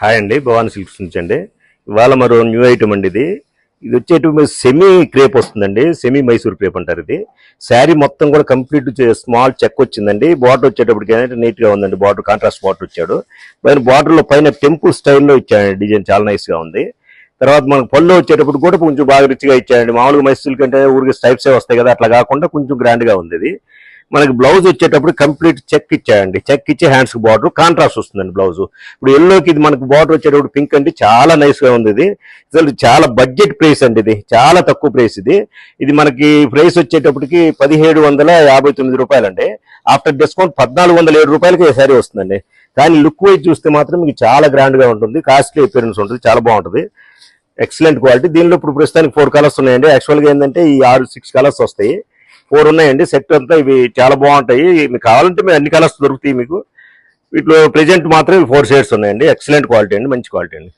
Hi అండి, Bhavani silks నుంచి అండి. ఇవాళ మరో న్యూ ఐటమ్ అండి. ఇది వచ్చేటి సెమీ క్రేప్ వస్తుందండి. సెమీ మైసూర్ క్రేప్ అంటారు. ఇది శారీ మొత్తం కూడా కంప్లీట్ స్మాల్ చెక్ వచ్చిందండి. బార్డర్ వచ్చేటప్పటికి నీట్ గా ఉందండి. బార్డర్ కాంట్రాస్ట్ బార్డర్ వచ్చాడు. బార్డర్ లో పైన టెంపుల్ స్టైల్లో ఇచ్చాడండి. డిజైన్ చాలా నైస్ గా ఉంది. తర్వాత మనకు పళ్ళు వచ్చేటప్పుడు కూడా కొంచెం బాగా రిచ్గా ఇచ్చాడండి. మామూలుగా మైసూర్ కంటే ఊరికి స్టైప్సే వస్తాయి కదా, అట్లా కాకుండా కొంచెం గ్రాండ్ గా ఉంది. ఇది మనకి బ్లౌజ్ వచ్చేటప్పుడు కంప్లీట్ చెక్ ఇచ్చాయండి. చెక్ ఇచ్చి హ్యాండ్స్ బార్డర్ కాంట్రాస్ట్ వస్తుందండి బ్లౌజ్. ఇప్పుడు ఎల్లోకి ఇది మనకు బార్డర్ వచ్చేటప్పుడు పింక్ అండి, చాలా నైస్ గా ఉంది. ఇది అసలు చాలా బడ్జెట్ ప్రైస్ అండి. ఇది చాలా తక్కువ ప్రైస్. ఇది మనకి ప్రైస్ వచ్చేటప్పటికి 1759 రూపాయలండి. ఆఫ్టర్ డిస్కౌంట్ 1407 రూపాయలకి ఈ సారీ వస్తుందండి. కానీ లుక్ వైజ్ చూస్తే మాత్రం మీకు చాలా గ్రాండ్ గా ఉంటుంది. కాస్ట్లీ అపియరెన్స్ ఉంటుంది. చాలా బాగుంటుంది. Excellent quality. దీనిలో ఇప్పుడు ప్రస్తుతానికి 4 కలర్స్ ఉన్నాయండి. యాక్చువల్గా ఏంటంటే ఈ 6 కలర్స్ వస్తాయి. 4 ఉన్నాయండి. సెట్ అంతా ఇవి చాలా బాగుంటాయి. మీకు కావాలంటే మేము అన్ని కలర్స్ దొరుకుతాయి మీకు. వీటిలో ప్రెజెంట్ మాత్రం 4 షేడ్స్ ఉన్నాయండి. ఎక్సలెంట్ క్వాలిటీ అండి, మంచి క్వాలిటీ అండి.